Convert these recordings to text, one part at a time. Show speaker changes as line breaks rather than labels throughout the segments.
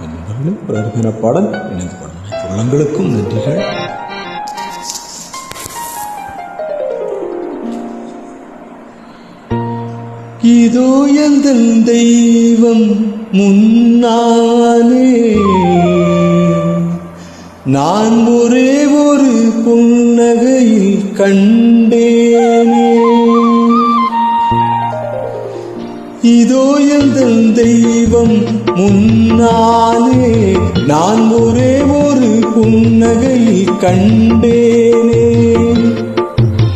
ஒரு அருமையான பாடல் இணைந்து பாடல் உள்ளங்களுக்கும் நன்றிகள். இதோ எந்தன் தெய்வம் முன்னாலே நான் ஒரே ஒரு புன்னகையில் கண்டேனே. இதோ எந்தன் தெய்வம் முன்னாலே நான் ஒரே ஒரு புன்னகையில் கண்டேனே.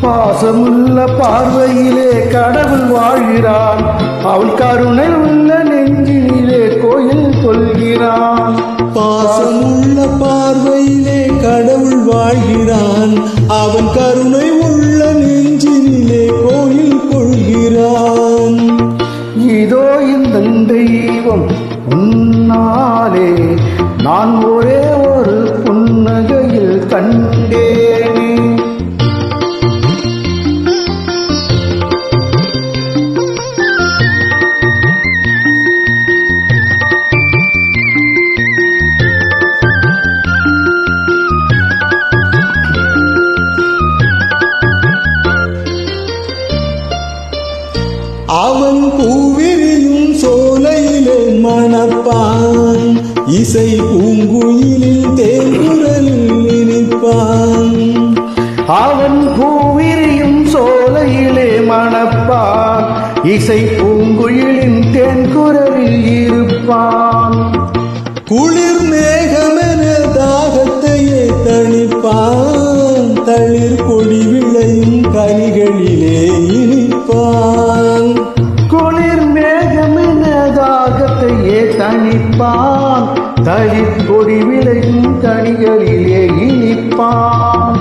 பாசமுள்ள பார்வையிலே கடவுள் வாழ்கிறான், அவள் கருணை உள்ள நெஞ்சினிலே கோயில் கொள்கிறான்.
பாசமுள்ள பார்வையிலே கடவுள் வாழ்கிறான், அவன் கருணை உள்ள நெஞ்சினிலே கோயில் கொள்கிறான்.
இதோ இந்த தெய்வம் உன்னாலே நான் ஒரே ஒரு புன்னகையில் கண்டேனே.
அவன் பூவிரியும் சோலையிலே மணப்பான், இசை பூங்குயிலில் தேங்குரலில் இனிப்பான்.
அவன் பூவிரியும் சோலையிலே மணப்பான், இசை பூங்குயிலின் தேன்குரலில் இருப்பான்.
குளிர் மேகமென தாகத்தையே தணிப்பான், தளிர் கொடி விளையும் கனிகளிலே இனிப்பான்.
குளிர் மேகமென தாகத்தையே தணிப்பான், தளிர் கொடி விளையும் கனிகளிலே இனிப்பான்.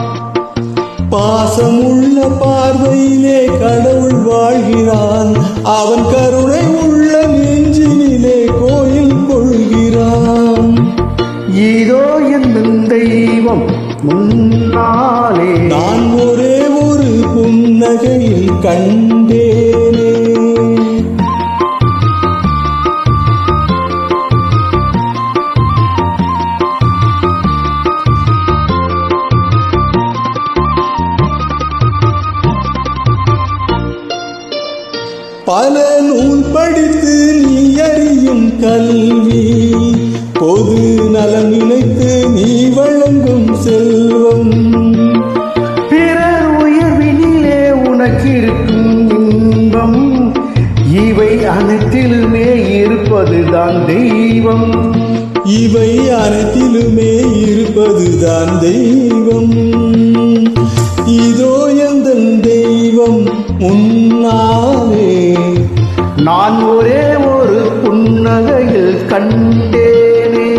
பாசமுள்ள பார்வையிலே கடவுள் வாழ்கிறான், அவன் கருணை உள்ள நெஞ்சினிலே கோயில் கொள்கிறான்.
இதோ எந்த தெய்வம் முன்னாலே
நான் ஒரே ஒரு புன்னகையில் கண்டேனே. பல நூல் படித்து நீ அறியும் கல்வி, பொது நலம் நினைத்து நீ வழங்கும் செல்வம்.
பிறர் உயர்வினிலே உனக்கிருக்கும் இன்பம், இவை அனைத்திலுமே இருப்பதுதான் தெய்வம்.
இவை அனைத்திலுமே இருப்பதுதான் தெய்வம். இதோ எந்த தெய்வம் முன்னாலே
நான் ஒரே ஒரு புன்னகையில் கண்டேனே.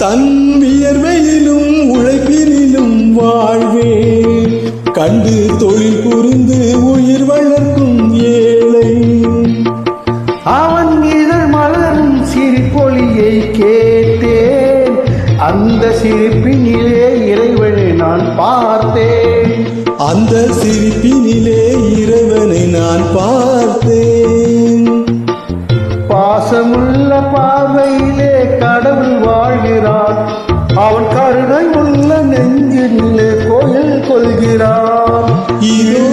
தன் வியர்வையிலும் உழைப்பிலும் வாழ்வே கண்டு தொழில் புரிந்து உயிர் வளர்க்கும் ஏழை.
அவன் இதழ் மலரும் சிரிப்பொலியை கேட்டேன், அந்த சிரிப்பினிலே இறைவனை நான் பார்த்தேன்.
அந்த சிரிப்பினிலே இறைவனை நான் பார்த்தேன்.
பாசமுள்ள பார்வையிலே கடவுள் வாழ்கிறான், அவன் கருணை உள்ள நெஞ்சினிலே கோயில் கொள்கிறான்.
இதோ